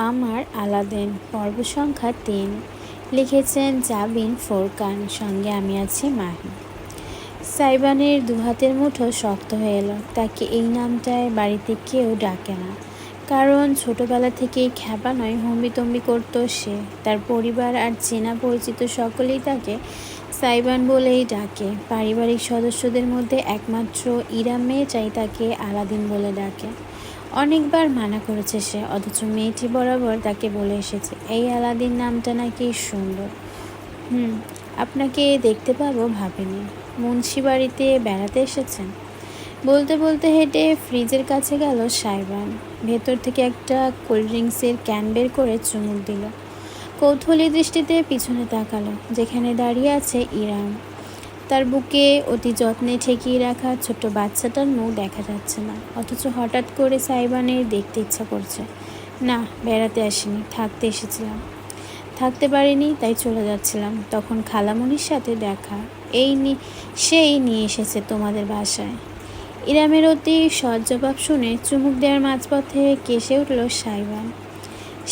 আমার আলাদিন পর্ব সংখ্যা ৩ লিখেছেন জাবিন ফোরকান। সঙ্গে আমি আছি মাহি। সাইবানের দুহাতের মুঠো শক্ত হয়ে এলো। তাকে এই নামটায় বাড়িতে কেউ ডাকে না, কারণ ছোটবেলা থেকেই খ্যাপা নয় হম্বিতম্বি করতো সে। তার পরিবার আর চেনা পরিচিত সকলেই তাকে সাইবান বলেই ডাকে। পারিবারিক সদস্যদের মধ্যে একমাত্র ইরা মেয়েটাই তাকে আলাদিন বলে ডাকে। অনেকবার মানা করেছে সে, অথচ মেয়েটি বরাবর তাকে বলে এসেছে এই আলাদিন নামটা নাকি সুন্দর। আপনাকে দেখতে পাবো ভাবিনি। মুন্সি বাড়িতে বেড়াতে এসেছেন? বলতে বলতে হেঁটে ফ্রিজের কাছে গেল সাইবান। ভেতর থেকে একটা কোল্ড ড্রিঙ্কসের ক্যান বের করে চুমুক দিল। কৌতূহলী দৃষ্টিতে পিছনে তাকালো, যেখানে দাঁড়িয়ে আছে ইরাম। তার বুকে অতি যত্নে ঠেকিয়ে রাখা ছোট্ট বাচ্চাটার মুখ দেখা যাচ্ছে না, অথচ হঠাৎ করে সাইবানের দেখতে ইচ্ছা করছে। না, বেড়াতে আসিনি, থাকতে এসেছিলাম। থাকতে পারিনি, তাই চলে যাচ্ছিলাম। তখন খালামণির সাথে দেখা, সেই নিয়ে এসেছে তোমাদের বাসায়। ইরামের অতি সৎ জবাব শুনে চুমুক দেওয়ার মাঝপথে কেসে উঠল সাইবান।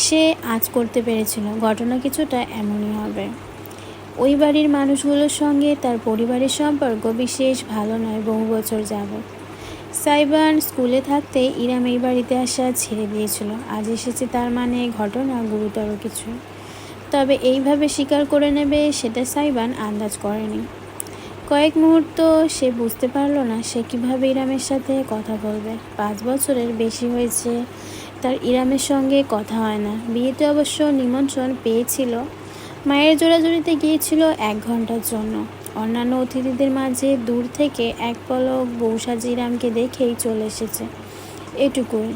সে আঁচ করতে পেরেছিল ঘটনা কিছুটা এমনই হবে। ওই বাড়ির মানুষগুলোর সঙ্গে তার পরিবারের সম্পর্ক বিশেষ ভালো নয় বহু বছর যাবৎ। সাইবান স্কুলে থাকতে ইরাম এই বাড়িতে আসা ছেড়ে দিয়েছিল। আজ এসেছে, তার মানে ঘটনা গুরুতর কিছু। তবে এইভাবে স্বীকার করে নেবে সেটা সাইবান আন্দাজ করেনি। কয়েক মুহূর্ত সে বুঝতে পারল না সে কীভাবে ইরামের সাথে কথা বলবে। 5 বছরের বেশি হয়েছে তার ইরামের সঙ্গে কথা হয় না। বিয়েতে অবশ্য নিমন্ত্রণ পেয়েছিল, মায়ের জোড়াজুড়িতে গিয়েছিল 1 ঘন্টার জন্য। অন্যান্য অতিথিদের মাঝে দূর থেকে এক পলক বউসাজি ইরামকে দেখেই চলে এসেছে, এটুকুই।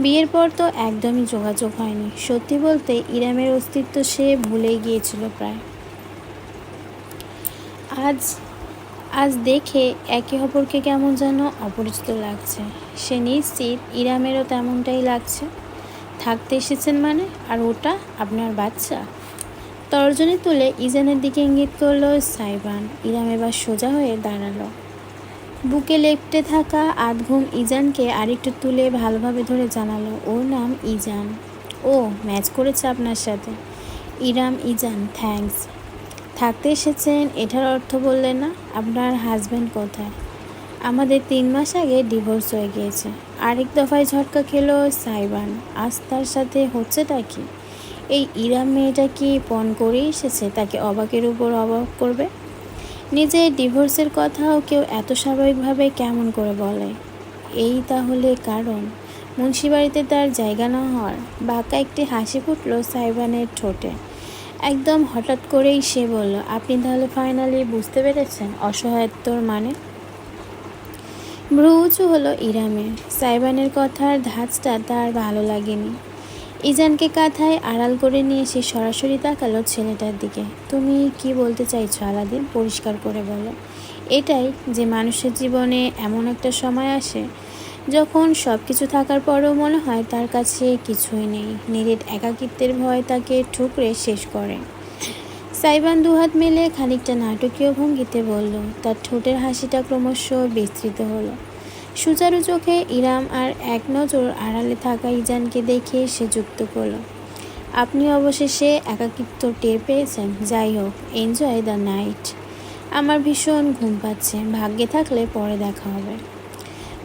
বিয়ের পর তো একদমই যোগাযোগ হয়নি। সত্যি বলতে ইরামের অস্তিত্ব সে ভুলেই গিয়েছিল প্রায়। আজ দেখে একে অপরকে কেমন যেন অপরিচিত লাগছে। সে নিশ্চিত ইরামেরও তেমনটাই লাগছে। থাকতে এসেছেন মানে? আর ওটা আপনার বাচ্চা? তর্জনী তুলে ইজানের দিকে ইঙ্গিত করল সাইবান। ইরাম এবার সোজা হয়ে দাঁড়ালো। বুকে লেপ্টে থাকা আধঘুম ইজানকে আরেকটু তুলে ভালোভাবে ধরে জানালো, ওর নাম ইজান। ও ম্যাচ করেছে আপনার সাথে। ইরাম ইজান, থ্যাঙ্কস। থাকতে এসেছেন এটার অর্থ বললেন না? আপনার হাজব্যান্ড কোথায়? আমাদের 3 মাস আগে ডিভোর্স হয়ে গিয়েছে। আরেক দফায় ঝটকা খেলো সাইবান। আজ তার সাথে হচ্ছেটা কি? এই ইরাম মেয়েটা কি পণ করে এসেছে তাকে অবাকের উপর অবাক করবে? নিজের ডিভোর্সের কথাও কেউ এত স্বাভাবিকভাবে কেমন করে বলে? এই তাহলে কারণ মুন্সিবাড়িতে তার জায়গা না হওয়ার। বাঁকা একটি হাসি ফুটল সাইবানের ঠোঁটে। একদম হঠাৎ করেই সে বলল, আপনি তাহলে ফাইনালি বুঝতে পেরেছেন অসহায়ত্বর মানে? ভ্রু উঁচু হলো ইরামের। সাইবানের কথার ধাঁচটা তার ভালো লাগেনি। ইজানকে কাঁথায় আড়াল করে নিয়ে সে সরাসরি তাকালো ছেলেটার দিকে। তুমি কি বলতে চাইছো আলাদিন? পরিষ্কার করে বলো। এটাই যে মানুষের জীবনে এমন একটা সময় আসে যখন সব কিছু থাকার পরেও মনে হয় তার কাছে কিছুই নেই। নিরেট একাকিত্বের ভয় তাকে ঠুকরে শেষ করে। সাইবান দুহাত মেলে খানিকটা নাটকীয় ভঙ্গিতে বলল। তার ঠোঁটের হাসিটা ক্রমশ বিস্তৃত হলো। সুচারু চোখে ইরাম আর এক নজর আড়ালে থাকা ইজানকে দেখে সে যুক্ত করল, আপনি অবশেষে একাকিত্ব টের পেয়েছেন। যাই হোক, এনজয় দ্য নাইট। আমার ভীষণ ঘুম পাচ্ছে, ভাগ্যে থাকলে পরে দেখা হবে।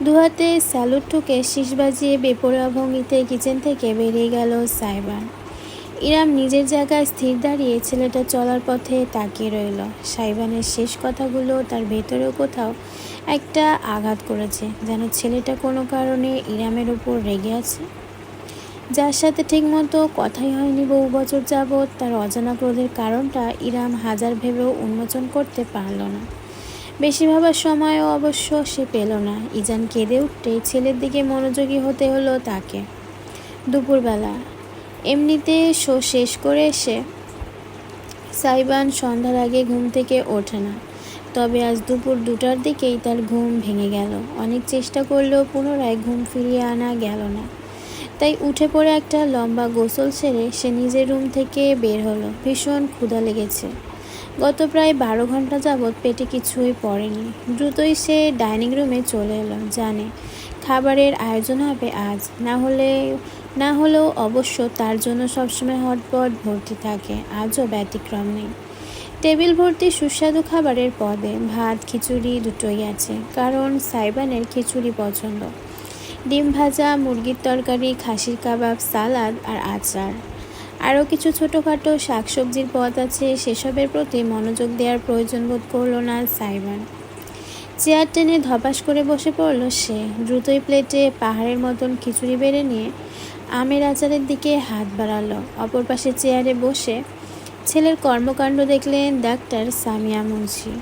দুহাতে স্যালুট ঠুকে শীষ বাজিয়ে বেপরোয়া ভঙ্গিতে কিচেন থেকে বেরিয়ে গেল সাইবান। ইরাম নিজের জায়গায় স্থির দাঁড়িয়ে ছেলেটা চলার পথে তাকিয়ে রইল। সাইবানের শেষ কথাগুলো তার ভেতরেও কোথাও একটা আঘাত করেছে, যেন ছেলেটা কোনো কারণে ইরামের ওপর রেগে আছে, যার সাথে ঠিকমতো কথাই হয়নি বহু বছর যাবৎ। তার অজানা ক্রোধের কারণটা ইরাম হাজার ভেবেও উন্মোচন করতে পারল না। বেশি ভাবার সময়ও অবশ্য সে পেল না। ইজান কেঁদে উঠতে ছেলের দিকে মনোযোগী হতে হলো তাকে। দুপুরবেলা এমনিতে শো শেষ করে এসে সাইবান সন্ধ্যার আগে ঘুম থেকে ওঠে না। তবে আজ দুপুর 2টার দিকেই তার ঘুম ভেঙে গেল। অনেক চেষ্টা করলেও পুনরায় ঘুম ফিরিয়ে আনা গেল না। তাই উঠে পড়ে একটা লম্বা গোসল সেরে সে নিজের রুম থেকে বের হলো। ভীষণ ক্ষুধা লেগেছে। গত প্রায় 12 ঘন্টা যাবৎ পেটে কিছুই পড়েনি। দ্রুতই সে ডাইনিং রুমে চলে এলো। জানে খাবারের আয়োজন হবে আজ, না হলে না হলেও অবশ্য তার জন্য সবসময় হটপট ভর্তি থাকে, আজও ব্যতিক্রম নেই। টেবিল ভর্তি সুস্বাদু খাবারের পদে ভাত খিচুড়ি দুটোই আছে, কারণ সাইবানের খিচুড়ি পছন্দ। ডিম ভাজা, মুরগির তরকারি, খাসির কাবাব, সালাদ আর আচার। আরও কিছু ছোটোখাটো শাকসবজির পদ আছে, সেসবের প্রতি মনোযোগ দেওয়ার প্রয়োজন বোধ করলো না সাইবান। চেয়ার টেনে ধপাস করে বসে পড়ল সে। দ্রুতই প্লেটে পাহাড়ের মতন খিচুড়ি বেড়ে নিয়ে আমের আচারের দিকে হাত বাড়ালো। অপর পাশে চেয়ারে বসে ছেলের কর্মকাণ্ড দেখলেন ডাক্তার সামিয়া মুন্সি।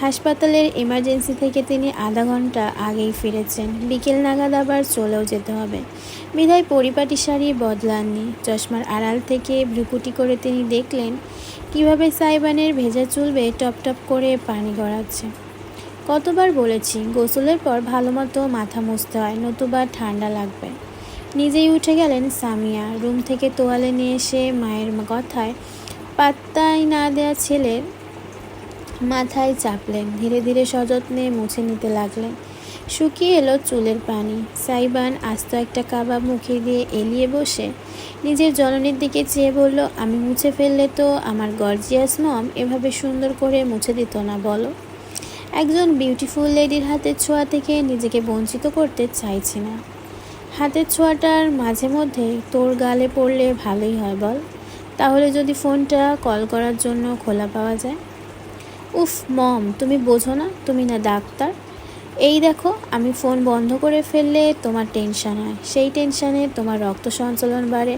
হাসপাতালের এমার্জেন্সি থেকে তিনি আধা ঘন্টা আগেই ফিরেছেন। বিকেল নাগাদ আবার চলেও যেতে হবে, বিধায় পরিপাটি শাড়ি বদলাননি। চশমার আড়াল থেকে ভ্রুকুটি করে তিনি দেখলেন কিভাবে সাইবানের ভেজা চুল বেয়ে টপ টপ করে পানি গড়াচ্ছে। কতবার বলেছি গোসলের পর ভালো মতো মাথা মুছতে হয়, নতুবা ঠান্ডা লাগবে। নিজেই উঠে গেলেন সামিয়া। রুম থেকে তোয়ালে নিয়ে এসে মায়ের কথায় পাত্তাই না দেয়া ছেলের মাথায় চাপলেন। ধীরে ধীরে সযত্নে মুছে নিতে লাগলেন। শুকিয়ে এলো চুলের পানি। সাইবান আস্ত একটা কাবাব মুখে দিয়ে এলিয়ে বসে নিজের জননীর দিকে চেয়ে বলল, আমি মুছে ফেললে তো আমার গর্জিয়াস মম এভাবে সুন্দর করে মুছে দিত না বলো? একজন বিউটিফুল লেডির হাতের ছোঁয়া থেকে নিজেকে বঞ্চিত করতে চাইছি না। হাতের ছোঁয়াটার মাঝে মধ্যে তোর গালে পড়লে ভালোই হয় বল। তাহলে যদি ফোনটা কল করার জন্য খোলা পাওয়া যায়। উফ মম, তুমি বোঝো না, তুমি না ডাক্তার। এই দেখো, আমি ফোন বন্ধ করে ফেললে তোমার টেনশন হয়, সেই টেনশানে তোমার রক্ত সঞ্চালন বাড়ে।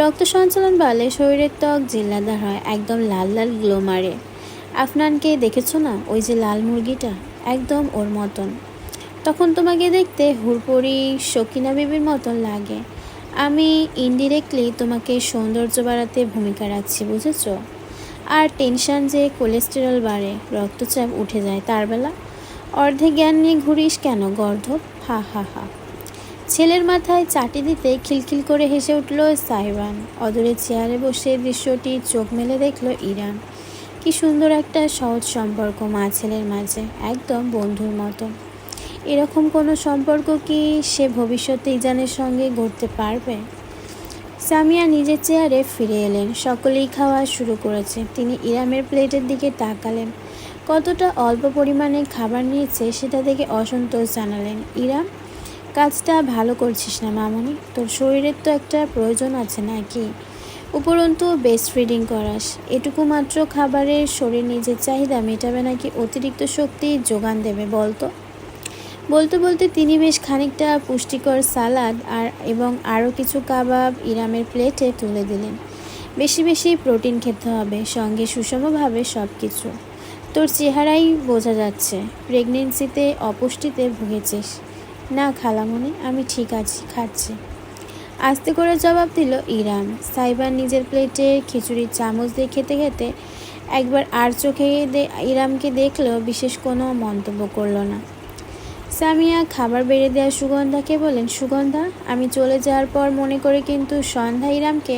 রক্ত সঞ্চালন বাড়লে শরীরের ত্বক জিল্লাদার হয়, একদম লাল লাল গ্লো মারে। আফনানকে দেখেছো না, ওই যে লাল মুরগিটা, একদম ওর মতন। তখন তোমাকে দেখতে হুড়পড়ি শকিনা বিবির মতন লাগে। আমি ইনডিরেক্টলি তোমাকে সৌন্দর্য বাড়াতে ভূমিকা রাখছি, বুঝেছো? আর টেনশন যে কোলেস্টেরল বাড়ে, রক্তচাপ উঠে যায়, তার বেলা অর্ধেক জ্ঞান নিয়ে ঘুরিস কেন গর্ধব? হা হা হা। ছেলের মাথায় চাটি দিতে খিলখিল করে হেসে উঠল সাইবান। অদূরে চেয়ারে বসে দৃশ্যটি চোখ মেলে দেখল ইরান। কি সুন্দর একটা সহজ সম্পর্ক মা ছেলের মাঝে, একদম বন্ধুর মতো। এরকম কোনো সম্পর্ক কি সে ভবিষ্যতে ইজানের সঙ্গে গড়তে পারবে? সামিয়া নিজের চেয়ারে ফিরে এলেন। সকলেই খাওয়া শুরু করেছে। তিনি ইরামের প্লেটের দিকে তাকালেন। কতটা অল্প পরিমাণে খাবার নিয়েছে সেটা দেখে অসন্তোষ জানালেন। ইরাম, কাজটা ভালো করছিস না মামনি, তোর শরীরের তো একটা প্রয়োজন আছে নাকি? উপরন্তু বেস্ট ফিডিং করাস, এটুকু মাত্র খাবারের শরীর নিজের চাহিদা মেটাবে নাকি অতিরিক্ত শক্তি যোগান দেবে বলতো? বলতে বলতে তিনি বেশ খানিকটা পুষ্টিকর সালাদ এবং আরও কিছু কাবাব ইরামের প্লেটে তুলে দিলেন। বেশি বেশি প্রোটিন খেতে হবে, সঙ্গে সুষমভাবে সব কিছু। তোর চেহারাই বোঝা যাচ্ছে প্রেগনেন্সিতে অপুষ্টিতে ভুগেছিস। না খালামণি, আমি ঠিক আছি, খাচ্ছি, আস্তে করে জবাব দিল ইরাম। সাইবান নিজের প্লেটে খিচুড়ির চামচ দিয়ে খেতে খেতে একবার আর চোখে ইরামকে দেখলেও বিশেষ কোনো মন্তব্য করল না। সামিয়া খাবার বেড়ে দেওয়া সুগন্ধাকে বলেন, সুগন্ধা, আমি চলে যাওয়ার পর মনে করে কিন্তু সন্ধ্যা ইরামকে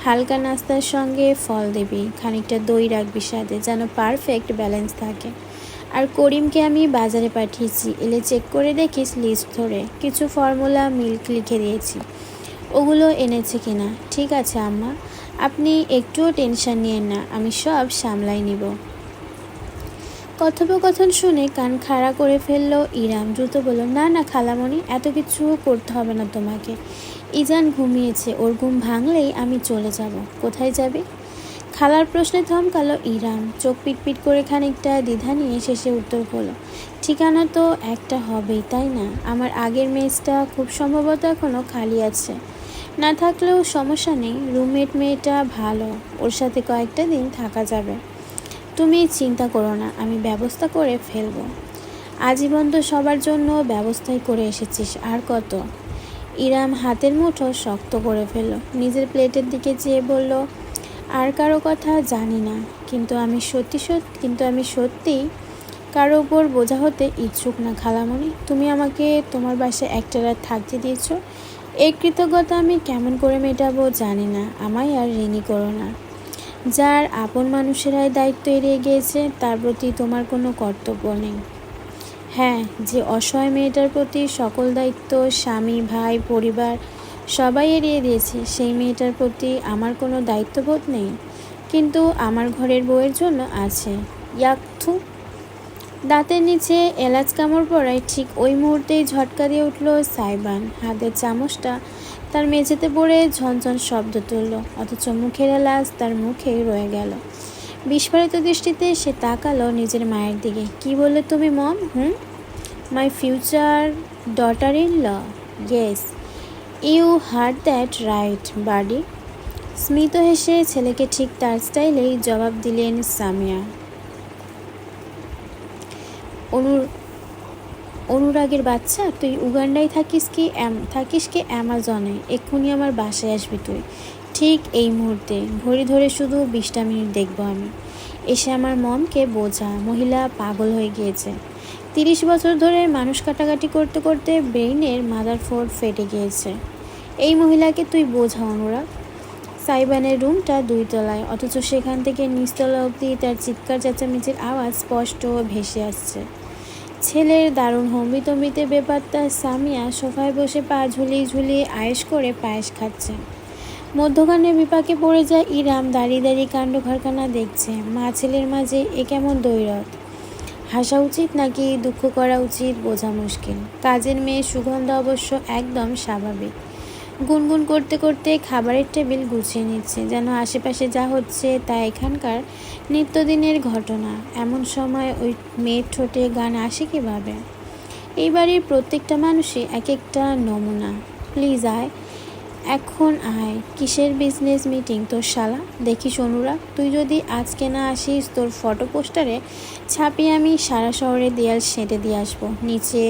হালকা নাস্তার সঙ্গে ফল দিবি, খানিকটা দই রাখবি সাথে, যেন পারফেক্ট ব্যালেন্স থাকে। আর করিমকে আমি বাজারে পাঠিয়েছি, এলে চেক করে দেখিস লিস্ট ধরে, কিছু ফর্মুলা মিল্ক লিখে দিয়েছি, ওগুলো এনেছে কিনা। ঠিক আছে আম্মা, আপনি একটুও টেনশন নিয়েন না, আমি সব সামলাই নিব। কথোপকথন শুনে কান খাড়া করে ফেলল ইরাম। দ্রুত বলল, না না খালামণি, এত কিছু করতে হবে না তোমাকে। ইজান ঘুমিয়েছে, ওর ঘুম ভাঙলেই আমি চলে যাব। কোথায় যাবে? খালার প্রশ্নে থমকালো ইরাম। চোখ পিটপিট করে খানিকটা দ্বিধা নিয়ে শেষে উত্তর করল, ঠিকানা তো একটা হবেই তাই না? আমার আগের মেসটা খুব সম্ভবত এখনও খালি আছে। না থাকলেও সমস্যা নেই, রুমমেট মেয়েটা ভালো, ওর সাথে কয়েকটা দিন থাকা যাবে। তুমি চিন্তা করো না, আমি ব্যবস্থা করে ফেলবো। আজীবন তো সবার জন্য ব্যবস্থাই করে এসেছিস, আর কত? ইরাম হাতের মুঠো শক্ত করে ফেলল। নিজের প্লেটের দিকে চেয়ে বলল, আর কারো কথা জানি না, কিন্তু আমি সত্যিই কারো উপর বোঝা হতে ইচ্ছুক না খালামণি। তুমি আমাকে তোমার বাসায় একটা রাত থাকতে দিয়েছ, এই কৃতজ্ঞতা আমি কেমন করে মেটাবো জানি না। আমায় আর ঋণী করো না। যার আপন মানুষেরাই দায়িত্ব এড়িয়ে গিয়েছে তার প্রতি তোমার কোনো কর্তব্য নেই। হ্যাঁ, যে অসহায় মেয়েটার প্রতি সকল দায়িত্ব স্বামী, ভাই, পরিবার সবাই এড়িয়ে দিয়েছে, সেই মেয়েটার প্রতি আমার কোনো দায়িত্ববোধ নেই, কিন্তু আমার ঘরের বউয়ের জন্য আছে। ইয়াকথু। দাঁতের নিচে এলাচ কামড় পড়ায় ঠিক ওই মুহূর্তেই ঝটকা দিয়ে উঠল সাইবান। হাতের চামচটা তার মেঝেতে পড়ে ঝনঝন শব্দ তুলল, অথচ মুখের এলাচ তার মুখেই রয়ে গেল। বিস্ফারিত দৃষ্টিতে সে তাকালো নিজের মায়ের দিকে। কি বললে তুমি mom? My future daughter in law? Yes, you heard that right buddy. স্মিত হেসে ছেলেকে ঠিক তার স্টাইলেই জবাব দিলেন সামিয়া। অনুরাগের বাচ্চা, তুই উগান্ডায় থাকিস কি অ্যামাজনে? এক্ষুনি আমার বাসায় আসবি তুই, ঠিক এই মুহূর্তে। ঘড়ি ধরে শুধু 20টা মিনিট দেখবো আমি। এসে আমার মমকে বোঝা, মহিলা পাগল হয়ে গিয়েছে। 30 বছর ধরে মানুষ কাটাকাটি করতে করতে ব্রেইনের মাদারবোর্ড ফেটে গিয়েছে। এই মহিলাকে তুই বোঝা অনুরাগ। সাইবানের রুমটা 2 তলায়, অথচ সেখান থেকে নিচতলা অবধি তার চিৎকার চেঁচামেচির আওয়াজ স্পষ্ট ভেসে আসছে। ছেলের দারুণ হম্বিতম্বিতে বেপাত্তা সামিয়া সোফায় বসে পা ঝুলিয়ে ঝুলিয়ে আয়েশ করে পায়েস খাচ্ছে। মধ্যখানে বিপাকে পড়ে যায় ইরাম, দাঁড়িয়ে দাঁড়িয়ে কাণ্ড কারখানা দেখছে। মা ছেলের মাঝে এ কেমন দৈরত? হাসা উচিত নাকি দুঃখ করা উচিত বোঝা মুশকিল। কাজের মেয়ে সুগন্ধা অবশ্য একদম স্বাভাবিক। গুনগুন করতে করতে খাবারের টেবিল গুছিয়ে নিচ্ছে, যেন আশেপাশে যা হচ্ছে তা এখানকার নিত্যদিনের ঘটনা। এমন সময় ওই মেয়ের ঠোঁটে গান আসে কীভাবে? এই বাড়ির প্রত্যেকটা মানুষই এক একটা নমুনা। প্লিজ আয়, এখন আয়। কিসের বিজনেস মিটিং তোর শালা? দেখিস অনুরাগ, তুই যদি আজকে না আসিস তোর ফটো পোস্টারে ছাপিয়ে আমি সারা শহরে দেয়াল সেঁটে দিয়ে আসবো। নিচে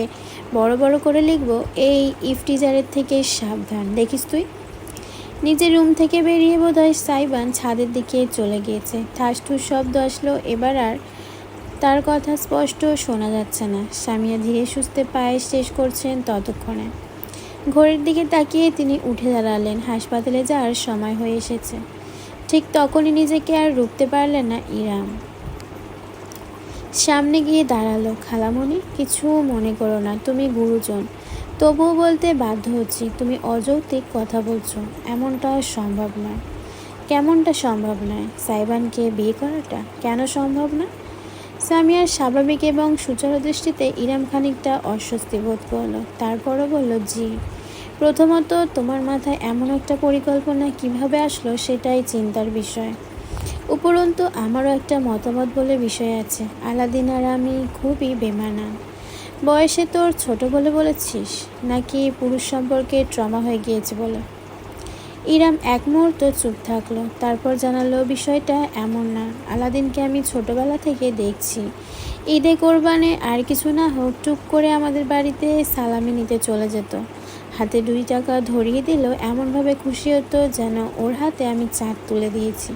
বড় বড় করে লিখবো, এই ইফটিজারের থেকে সাবধান। দেখিস তুই। নিজের রুম থেকে বেরিয়ে বোধহয় সাইবান ছাদের দিকে চলে গিয়েছে। ঠাসঠুস শব্দ আসলো। এবার আর তার কথা স্পষ্ট শোনা যাচ্ছে না। সামিয়া ধীরে সুস্থে পায়েস শেষ করছেন ততক্ষণে। ঘড়ির দিকে তাকিয়ে তিনি উঠে দাঁড়ালেন। হাসপাতালে যাওয়ার সময় হয়ে এসেছে। ঠিক তখনই নিজেকে আর রুখতে পারলেন না ইরাম। সামনে গিয়ে দাঁড়ালো। খালামণি, কিছু মনে করো না, তুমি গুরুজন। তবুও বলতে বাধ্য হচ্ছি, তুমি অযৌক্তিক কথা বলছো। এমনটা সম্ভব নয়। কেমনটা সম্ভব নয়? সাইবানকে বিয়ে করাটা কেন সম্ভব না? সামিয়ার স্বাভাবিক এবং সুচারু দৃষ্টিতে ইরাম খানিকটা অস্বস্তি বোধ করলো। তারপরও বলল, জি। প্রথমত, তোমার মাথায় এমন একটা পরিকল্পনা কিভাবে আসলো সেটাই চিন্তার বিষয়। উপরন্তু আমারও একটা মতামত বলে বিষয় আছে। আলাদিন আর আমি খুবই বেমানান। বয়সে তোর ছোট বলে বলেছিস, নাকি পুরুষ সম্পর্কে ট্রমা হয়ে গিয়েছে বলে? ইরাম এক মুহূর্ত চুপ থাকলো, তারপর জানালো, বিষয়টা এমন না। আলাদিনকে আমি ছোটবেলা থেকে দেখছি। ঈদে কোরবানে আর কিছু না হোক টুক করে আমাদের বাড়িতে সালামি নিতে চলে যেত। হাতে 2 টাকা ধরিয়ে দিল, এমনভাবে খুশি হতো যেন ওর হাতে আমি চাঁদ তুলে দিয়েছি।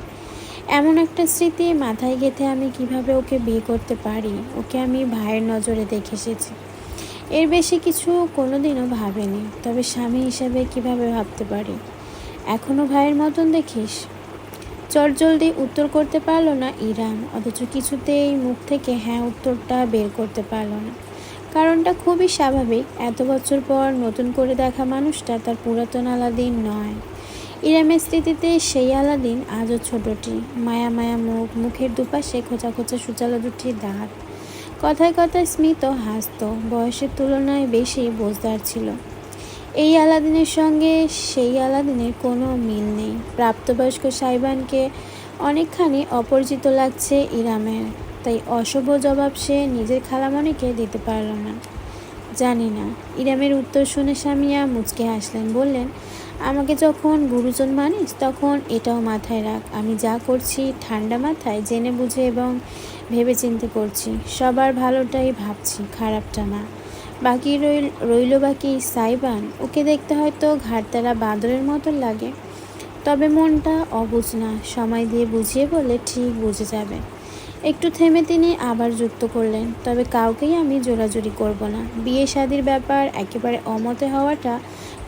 এমন একটা স্মৃতি মাথায় গেঁথে আমি কিভাবে ওকে বিয়ে করতে পারি? ওকে আমি ভাইয়ের নজরে দেখে এসেছি। এর বেশি কিছু কোনোদিনও ভাবিনি। তবে স্বামী হিসেবে কিভাবে ভাবতে পারি? এখনও ভাইয়ের মতন দেখিস? চটজলদি উত্তর করতে পারলো না ইরাম, অথচ কিছুতেই মুখ থেকে হ্যাঁ উত্তরটা বের করতে পারলো না। কারণটা খুবই স্বাভাবিক। এত বছর পর নতুন করে দেখা মানুষটা তার পুরাতন আলাদিন নয়। ইরামের স্মৃতিতে সেই আলাদিন আজও ছোটটি, মায়া মায়া মুখ, মুখের দুপাশে খোঁচা খোঁচা সুচালো 2টি দাঁত। কথায় কথায় স্মিত হাসত, বয়সের তুলনায় বেশি বোঝদার ছিল। এই আলাদিনের সঙ্গে সেই আলাদিনের কোনো মিল নেই। প্রাপ্তবয়স্ক সাইবানকে অনেকখানি অপরিচিত লাগছে ইরামের, তাই অশুভ জবাব সে নিজের খালামণিকে দিতে পারল না। জানি না। ইরামের উত্তর শুনে সামিয়া মুচকে হাসলেন, বললেন, আমাকে যখন গুরুজন মানিস তখন এটাও মাথায় রাখ, আমি যা করছি ঠান্ডা মাথায় জেনে বুঝে এবং ভেবেচিন্তে করছি। সবার ভালোটাই ভাবছি, খারাপটা না। বাকি রইল বাকি সাইবান। ওকে দেখতে হয়তো ঘাটতারা বাঁদরের মতো লাগে, তবে মনটা অবুঝ না। সময় দিয়ে বুঝিয়ে বলে ঠিক বুঝে যাবে। একটু থেমে তিনি আবার যুক্ত করলেন, তবে কাউকেই আমি জোরাজুরি করব না। বিয়ে শাদির ব্যাপার একেবারে অমতে হওয়াটা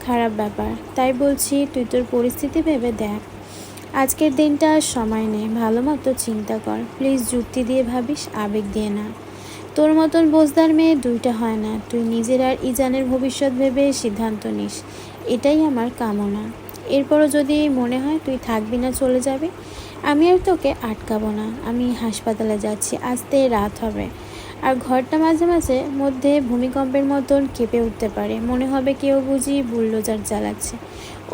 খারাপ ব্যাপার। তাই বলছি, তুই তোর পরিস্থিতি ভেবে দেখ। আজকের দিনটা সময় নে, ভালো মতো চিন্তা কর। প্লিজ যুক্তি দিয়ে ভাবিস, আবেগ দিয়ে না। তোর মতন বোঝদার মেয়ে 2টা হয় না। তুই নিজের আর ইজানের ভবিষ্যৎ ভেবে সিদ্ধান্ত নিস। এটাই আমার কামনা। এরপরও যদি মনে হয় তুই থাকবি না, চলে যাবি, আমি আর তোকে আটকাবো না। আমি হাসপাতালে যাচ্ছি, আসতে রাত হবে, আর ঘরটা মাঝে মাঝে মধ্যে ভূমিকম্পের মতন কেঁপে উঠতে পারে, মনে হবে কেউ বুঝি বুলডোজার চালাচ্ছে।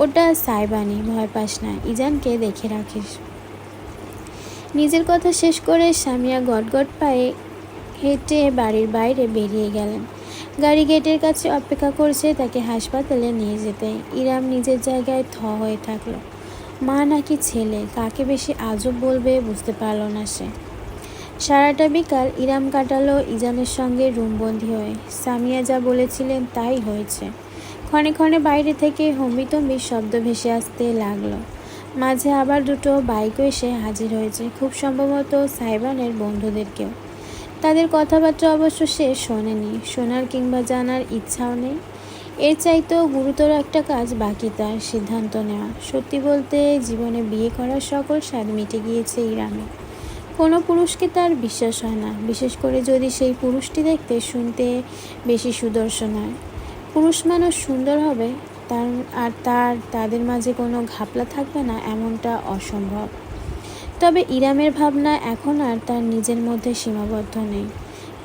ওটা সাইবানি, ভয় পাস না, ইজানকে দেখে রাখিস। নিজের কথা শেষ করে সামিয়া গটগট পায়ে হেঁটে বাড়ির বাইরে বেরিয়ে গেলেন। গাড়ি গেটের কাছে অপেক্ষা করছে তাকে হাসপাতালে নিয়ে যেতে। ইরাম নিজের জায়গায় হয়ে থাকলো। মা নাকি ছেলে, কাকে বেশি আজব বলবে বুঝতে পারল না সে। সারাটা বিকাল ইরাম কাটালো ইজানের সঙ্গে রুমবন্দি হয়ে। সামিয়া যা বলেছিলেন তাই হয়েছে। ক্ষণে ক্ষণে বাইরে থেকে হম্বিতম্বি শব্দ ভেসে আসতে লাগলো। মাঝে আবার দুটো বাইকও এসে হাজির হয়েছে, খুব সম্ভবত সাইবানের বন্ধুদেরকেও। তাদের কথাবার্তা অবশ্য সে শোনেনি, শোনার কিংবা জানার ইচ্ছাও নেই। এর চাইতেও গুরুতর একটা কাজ বাকি তার, সিদ্ধান্ত নেওয়া। সত্যি বলতে জীবনে বিয়ে করার সকল স্বাদ মিটে গিয়েছে ইরামে। কোনো পুরুষকে তার বিশ্বাস হয় না, বিশেষ করে যদি সেই পুরুষটি দেখতে শুনতে বেশি সুদর্শন হয়। পুরুষ মানুষ সুন্দর হবে তাদের মাঝে কোনো ঘাপলা থাকবে না, এমনটা অসম্ভব। তবে ইরামের ভাবনা এখন আর তার নিজের মধ্যে সীমাবদ্ধ নেই।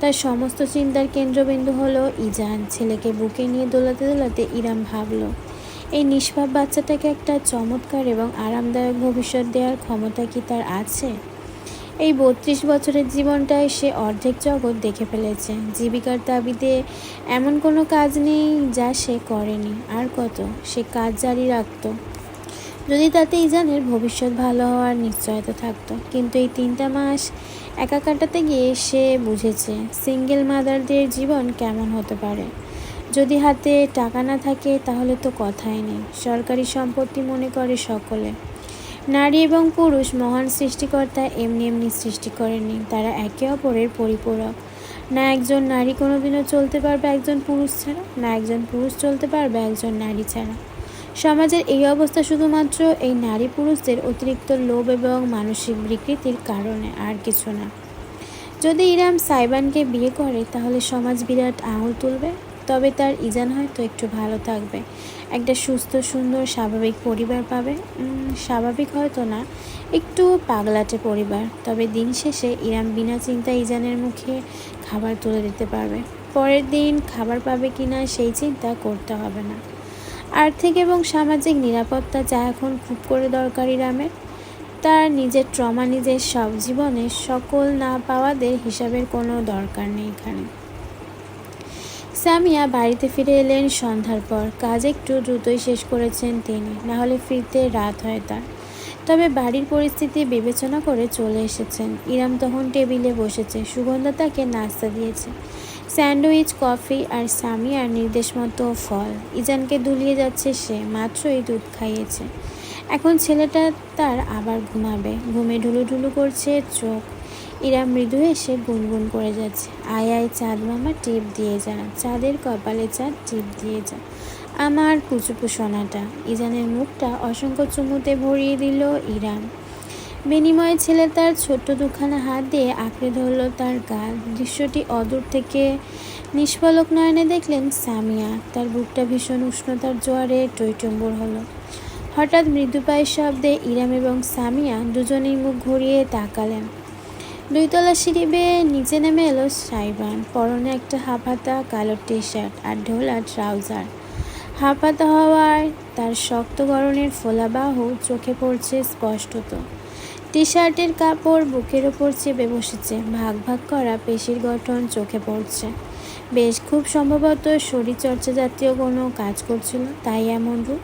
তার সমস্ত চিন্তার কেন্দ্রবিন্দু হলো ইজান। ছেলেকে বুকে নিয়ে দোলাতে দোলাতে ইরাম ভাবল, এই নিষ্পাপ বাচ্চাটাকে একটা চমৎকার এবং আরামদায়ক ভবিষ্যৎ দেওয়ার ক্ষমতা কি তার আছে? এই 32 বছরের জীবনটায় সে অর্ধেক জগৎ দেখে ফেলেছে। জীবিকার তাগিদে এমন কোনো কাজ নেই যা সে করেনি। আর কত সে কাজ জারি রাখত যদি তাতে ইজানের ভবিষ্যৎ ভালো হওয়ার নিশ্চয়তা থাকতো। কিন্তু এই 3টা মাস একা কাটাতে গিয়ে সে বুঝেছে সিঙ্গেল মাদারদের জীবন কেমন হতে পারে। যদি হাতে টাকা না থাকে তাহলে তো কথাই নেই, সরকারি সম্পত্তি মনে করে সকলে। নারী এবং পুরুষ মহান সৃষ্টিকর্তা এমনি এমনি সৃষ্টি করেননি, তারা একে অপরের পরিপূরক। না একজন নারী কোনোদিনও চলতে পারবে একজন পুরুষ ছাড়া, না একজন পুরুষ চলতে পারবে একজন নারী ছাড়া। সমাজের এই অবস্থা শুধুমাত্র এই নারী পুরুষদের অতিরিক্ত লোভ এবং মানসিক বিকৃতির কারণে, আর কিছু না। যদি ইরাম সাইবানকে বিয়ে করে তাহলে সমাজ বিরাট আঙুল তুলবে। তবে তার ইজান হয়তো একটু ভালো থাকবে, একটা সুস্থ সুন্দর স্বাভাবিক পরিবার পাবে। স্বাভাবিক হয়তো না, একটু পাগলাটে পরিবার। তবে দিন শেষে ইরাম বিনা চিন্তায় ইজানের মুখে খাবার তুলে দিতে পারবে। পরের দিন খাবার পাবে কিনা সেই চিন্তা করতে হবে না। আর্থিক এবং সামাজিক নিরাপত্তা যা এখন খুব করে দরকার ইরামের। তার নিজের ট্রমা, নিজের সব জীবনের সকল না পাওয়াদের হিসাবের কোনো দরকার নেই এখানে। সামিয়া বাড়িতে ফিরে এলেন সন্ধ্যার পর। কাজ একটু দ্রুতই শেষ করেছেন তিনি, নাহলে ফিরতে রাত হয় তার। তবে বাড়ির পরিস্থিতি বিবেচনা করে চলে এসেছেন। ইরাম তখন টেবিলে বসেছে, সুগন্ধা তাকে নাস্তা দিয়েছে, স্যান্ডউইচ, কফি আর সামিয়ার নির্দেশ মতো ফল। ইজানকে দুলিয়ে যাচ্ছে সে, মাত্রই দুধ খাইয়েছে। এখন ছেলেটা তার আবার ঘুমাবে। ঘুমে ঢুলুঢুলু করছে চোখ। ইরাম মৃদু এসে গুনগুন করে যাচ্ছে, আয় আয় চাঁদ মামা, টিপ দিয়ে যা, চাঁদের কপালে চাঁদ টিপ দিয়ে যা, আমার কুচুপু সোনাটা। ইজানের মুখটা অসংখ্য চুমুতে ভরিয়ে দিল ইরাম। বিনিময়ে ছেলে তার ছোট্ট দুখানা হাত দিয়ে আঁকড়ে ধরল তার গাল। দৃশ্যটি অদূর থেকে নিষ্পলক নয়নে দেখলেন সামিয়া। তার বুকটা ভীষণ উষ্ণতার জোয়ারে টইটম্বুর হলো। হঠাৎ মৃদু পায়ের শব্দে ইরাম এবং সামিয়া দুজনেই মুখ ঘুরিয়ে তাকালেন। 2 তলা সিঁড়ি বেয়ে নিচে নেমে এলো সাইবান। পরনে একটা হাফহাতা কালো টি শার্ট আর ঢোলা ট্রাউজার। হাফহাতা হওয়ায় তার শক্ত গড়নের ফোলা বাহু চোখে পড়ছে স্পষ্টত। টি শার্টের কাপড় বুকের ওপর চেপে বসেছে, ভাগ ভাগ করা পেশির গঠন চোখে পড়ছে। বেশ, খুব সম্ভবত শরীরচর্চা জাতীয় কোনো কাজ করছিল, তাই এমন রূপ।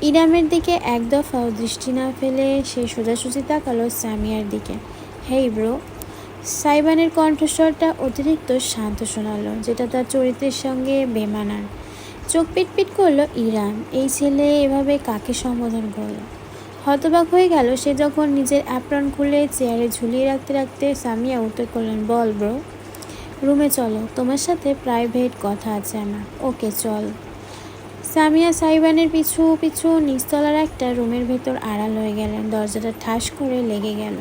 ইরামের দিকে এক দফাও দৃষ্টি না ফেলে সে সোজাসুজি তাকালো সামিয়ার দিকে। Hey bro. সাইবানের কণ্ঠস্বরটা অতিরিক্ত শান্ত শোনালো, যেটা তার চরিত্রের সঙ্গে বেমানান। চোখ পিটপিট করলো ইরাম। এই ছেলে এভাবে কাকে সম্বোধন করলো? হতবাক হয়ে গেল সে যখন নিজের অ্যাপ্রন খুলে চেয়ারে ঝুলিয়ে রাখতে রাখতে সামিয়া উত্তর করলেন, বল ব্রো। রুমে চলো, তোমার সাথে প্রাইভেট কথা আছে আমার। ওকে চল। সামিয়া সাইবানের পিছু পিছু নিচতলার একটা রুমের ভেতর আড়াল হয়ে গেলেন। দরজাটা ঠাস করে লেগে গেল।